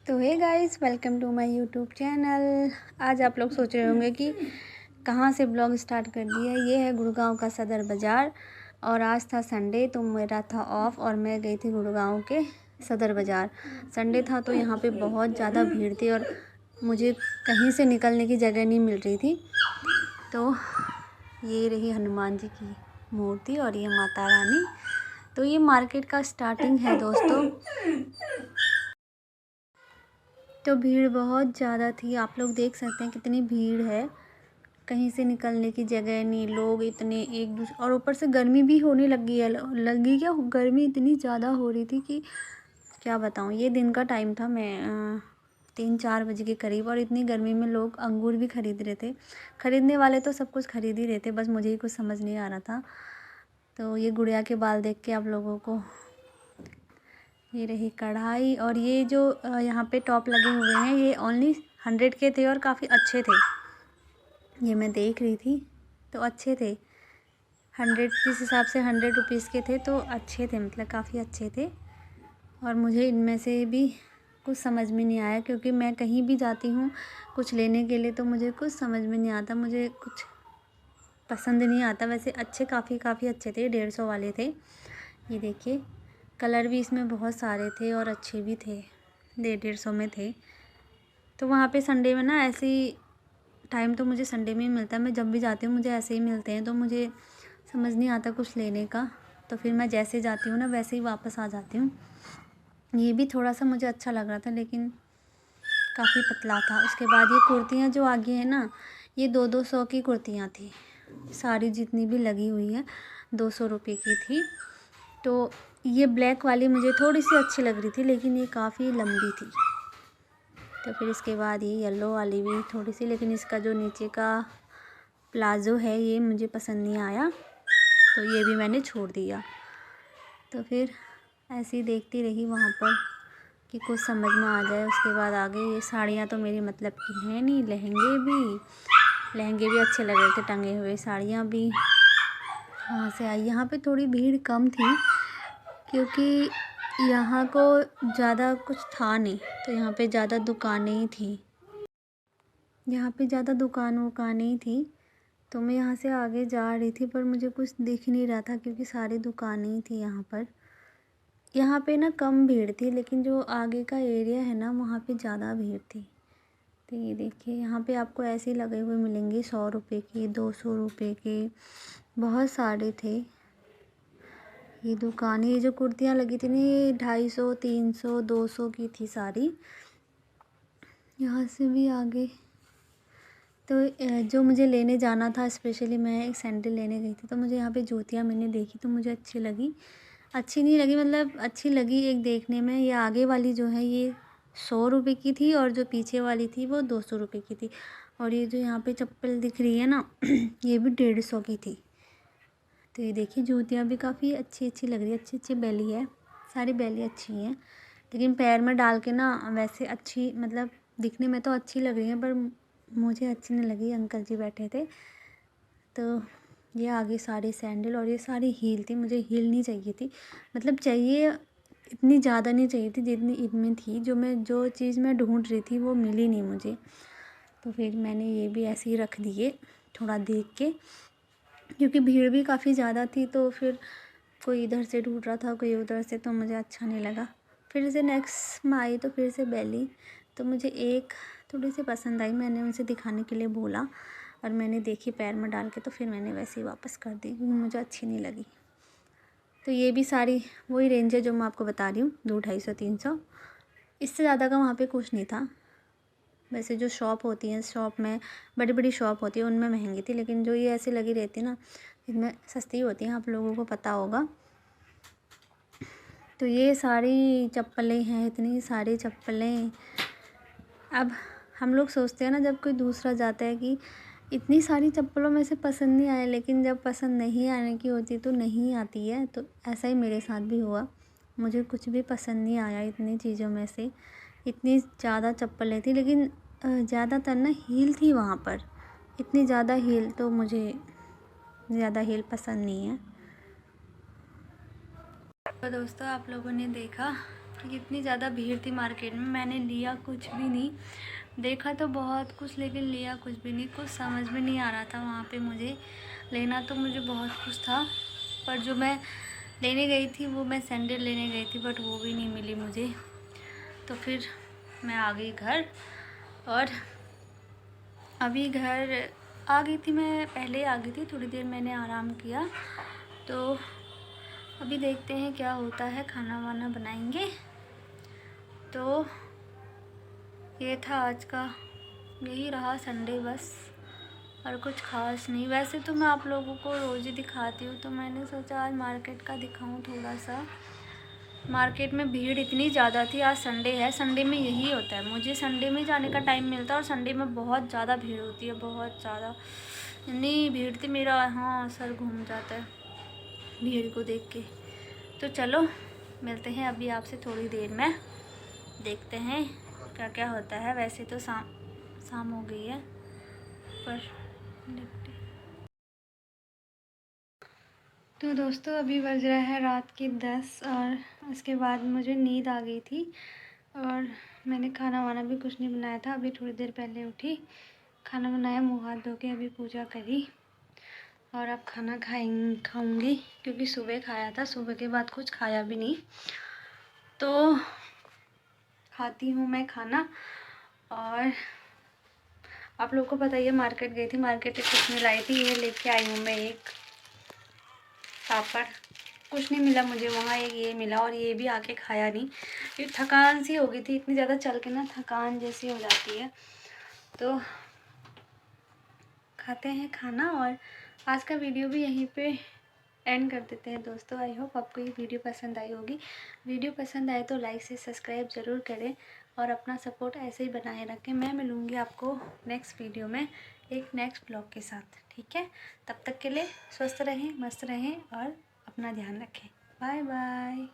तो hey guys, welcome to my YouTube channel. आज आप लोग सोच रहे होंगे कि कहाँ से ब्लॉग स्टार्ट कर दिया। ये है गुड़गांव का सदर बाज़ार और आज था संडे तो मेरा था ऑफ और मैं गई थी गुड़गांव के सदर बाज़ार। संडे था तो यहाँ पे बहुत ज़्यादा भीड़ थी और मुझे कहीं से निकलने की जगह नहीं मिल रही थी। तो ये रही हनुमान जी की मूर्ति और ये माता रानी। तो ये मार्केट का स्टार्टिंग है दोस्तों। तो भीड़ बहुत ज़्यादा थी, आप लोग देख सकते हैं कितनी भीड़ है। कहीं से निकलने की जगह नहीं, लोग इतने एक दूसरे, और ऊपर से गर्मी भी होने लगी है। लगी क्या, गर्मी इतनी ज़्यादा हो रही थी कि क्या बताऊँ। ये दिन का टाइम था, मैं 3-4 बजे के करीब, और इतनी गर्मी में लोग अंगूर भी ख़रीद रहे थे। ख़रीदने वाले तो सब कुछ ख़रीद ही रहे थे, बस मुझे ही कुछ समझ नहीं आ रहा था। तो ये गुड़िया के बाल देख के आप लोगों को, ये रही कढ़ाई, और ये जो यहाँ पे टॉप लगे हुए हैं ये ओनली 100 के थे और काफ़ी अच्छे थे। ये मैं देख रही थी तो अच्छे थे, 100 जिस हिसाब से 100 रुपीज़ के थे तो अच्छे थे, मतलब काफ़ी अच्छे थे। और मुझे इनमें से भी कुछ समझ में नहीं आया, क्योंकि मैं कहीं भी जाती हूँ कुछ लेने के लिए तो मुझे कुछ समझ में नहीं आता, मुझे कुछ पसंद नहीं आता। वैसे अच्छे काफ़ी अच्छे थे, 150 वाले थे। ये देखिए कलर भी इसमें बहुत सारे थे और अच्छे भी थे, 150 में थे। तो वहाँ पे संडे में ना ऐसी टाइम तो मुझे संडे में ही मिलता है, मैं जब भी जाती हूँ मुझे ऐसे ही मिलते हैं, तो मुझे समझ नहीं आता कुछ लेने का। तो फिर मैं जैसे जाती हूँ ना वैसे ही वापस आ जाती हूँ। ये भी थोड़ा सा मुझे अच्छा लग रहा था लेकिन काफ़ी पतला था। उसके बाद ये कुर्तियाँ जो आगे हैं ना, ये 200 की कुर्तियाँ थी। सारी जितनी भी लगी हुई है 200 रुपये की थी। तो ये ब्लैक वाली मुझे थोड़ी सी अच्छी लग रही थी, लेकिन ये काफ़ी लंबी थी। तो फिर इसके बाद ये येलो वाली भी थोड़ी सी, लेकिन इसका जो नीचे का प्लाज़ो है ये मुझे पसंद नहीं आया, तो ये भी मैंने छोड़ दिया। तो फिर ऐसे ही देखती रही वहाँ पर कि कुछ समझ में आ जाए। उसके बाद आगे ये साड़ियाँ तो मेरे मतलब की हैं नहीं, लहंगे भी अच्छे लग रहे थे, टंगे हुए साड़ियाँ भी। वहाँ से आई, यहाँ पे थोड़ी भीड़ कम थी क्योंकि यहाँ को ज़्यादा कुछ था नहीं, तो यहाँ पे ज़्यादा दुकानें ही थी। यहाँ पे ज़्यादा दुकानें ही थी, तो मैं यहाँ से आगे जा रही थी पर मुझे कुछ दिख नहीं रहा था क्योंकि सारी दुकानें ही थी यहाँ पर। यहाँ पे ना कम भीड़ थी, लेकिन जो आगे का एरिया है ना वहाँ पे ज़्यादा भीड़ थी। तो ये देखिए यहाँ पे आपको ऐसे ही लगे हुए मिलेंगे, 100 रुपये के, 200 रुपये के, बहुत सारे थे। ये दुकान, ये जो कुर्तियाँ लगी थी ना ये 250, 300, 200 की थी सारी। यहाँ से भी आगे तो जो मुझे लेने जाना था, स्पेशली मैं एक सैंडल लेने गई थी, तो मुझे यहाँ पे जूतियाँ मैंने देखी तो मुझे अच्छी लगी, अच्छी नहीं लगी मतलब अच्छी लगी एक देखने में। ये आगे वाली जो है ये 100 रुपये की थी और जो पीछे वाली थी वो 200 रुपये की थी। और ये जो यहाँ पे चप्पल दिख रही है ना ये भी 150 की थी। तो ये देखिए जूतियाँ भी काफ़ी अच्छी लग रही है, अच्छी बैली है, सारी बैली अच्छी हैं, लेकिन पैर में डाल के ना वैसे अच्छी, मतलब दिखने में तो अच्छी लग रही है पर मुझे अच्छी नहीं लगी। अंकल जी बैठे थे, तो ये आगे सारे सैंडल और ये सारी हील थी। मुझे हील नहीं चाहिए थी, मतलब चाहिए इतनी ज़्यादा नहीं चाहिए थी जितनी इनमें थी। जो चीज़ मैं ढूंढ रही थी वो मिली नहीं मुझे, तो फिर मैंने ये भी ऐसे ही रख दिए थोड़ा देख के, क्योंकि भीड़ भी काफ़ी ज़्यादा थी। तो फिर कोई इधर से ढूंढ रहा था कोई उधर से, तो मुझे अच्छा नहीं लगा। फिर से नेक्स्ट में आई तो फिर से बैली, तो मुझे एक थोड़ी सी पसंद आई, मैंने उनसे दिखाने के लिए बोला और मैंने देखी पैर में डाल के, तो फिर मैंने वैसे ही वापस कर दी क्योंकि मुझे अच्छी नहीं लगी। तो ये भी सारी वही रेंज है जो मैं आपको बता रही हूँ, 200-250-300, इससे ज़्यादा का वहाँ पे कुछ नहीं था। वैसे जो शॉप होती हैं, शॉप में बड़ी शॉप होती है उनमें महंगी थी, लेकिन जो ये ऐसी लगी रहती है ना इनमें सस्ती होती हैं, आप लोगों को पता होगा। तो ये सारी चप्पलें हैं, इतनी सारी चप्पलें। अब हम लोग सोचते हैं ना जब कोई दूसरा जाता है कि इतनी सारी चप्पलों में से पसंद नहीं आए, लेकिन जब पसंद नहीं आने की होती तो नहीं आती है। तो ऐसा ही मेरे साथ भी हुआ, मुझे कुछ भी पसंद नहीं आया इतनी चीज़ों में से। इतनी ज़्यादा चप्पलें थी, लेकिन ज़्यादातर ना हील थी वहाँ पर, इतनी ज़्यादा हील, तो मुझे ज़्यादा हील पसंद नहीं है। तो दोस्तों आप लोगों ने देखा क्योंकि इतनी ज़्यादा भीड़ थी मार्केट में। मैंने लिया कुछ भी नहीं, देखा तो बहुत कुछ लेकिन लिया कुछ भी नहीं। कुछ समझ में नहीं आ रहा था वहाँ पे मुझे। लेना तो मुझे बहुत कुछ था, पर जो मैं लेने गई थी वो मैं सैंडल लेने गई थी, बट वो भी नहीं मिली मुझे। तो फिर मैं आ गई घर, और अभी घर आ गई थी मैं, पहले आ गई थी, थोड़ी देर मैंने आराम किया। तो अभी देखते हैं क्या होता है, खाना वाना बनाएंगे। तो ये था आज का, यही रहा संडे बस, और कुछ खास नहीं। वैसे तो मैं आप लोगों को रोज़ ही दिखाती हूँ, तो मैंने सोचा आज मार्केट का दिखाऊँ थोड़ा सा। मार्केट में भीड़ इतनी ज़्यादा थी, आज संडे है, संडे में यही होता है, मुझे संडे में जाने का टाइम मिलता है, और संडे में बहुत ज़्यादा भीड़ होती है, बहुत ज़्यादा। इतनी भीड़ थी, मेरा हाँ सर घूम जाता है भीड़ को देख के। तो चलो मिलते हैं अभी आपसे थोड़ी देर में, देखते हैं क्या क्या होता है। वैसे तो शाम हो गई है, पर देखते। तो दोस्तों अभी बज रहा है रात के 10, और उसके बाद मुझे नींद आ गई थी, और मैंने खाना वाना भी कुछ नहीं बनाया था। अभी थोड़ी देर पहले उठी, खाना बनाया, मुँह हाथ धो के अभी पूजा करी, और अब खाना खाऊंगी, क्योंकि सुबह खाया था, सुबह के बाद कुछ खाया भी नहीं। तो खाती हूँ मैं खाना। और आप लोगों को बताइए, मार्केट गई थी, मार्केट से कुछ नहीं लाई थी, ये लेके आई हूँ मैं एक पापड़। कुछ नहीं मिला मुझे वहाँ, एक ये मिला, और ये भी आके खाया नहीं, ये थकान सी हो गई थी, इतनी ज़्यादा चल के ना थकान जैसी हो जाती है। तो खाते हैं खाना, और आज का वीडियो भी यहीं पे एंड कर देते हैं दोस्तों। आई होप आपको ये वीडियो पसंद आई होगी। वीडियो पसंद आए तो लाइक से सब्सक्राइब ज़रूर करें, और अपना सपोर्ट ऐसे ही बनाए रखें। मैं मिलूँगी आपको नेक्स्ट वीडियो में एक नेक्स्ट ब्लॉग के साथ, ठीक है? तब तक के लिए स्वस्थ रहें, मस्त रहें, और अपना ध्यान रखें। Bye bye.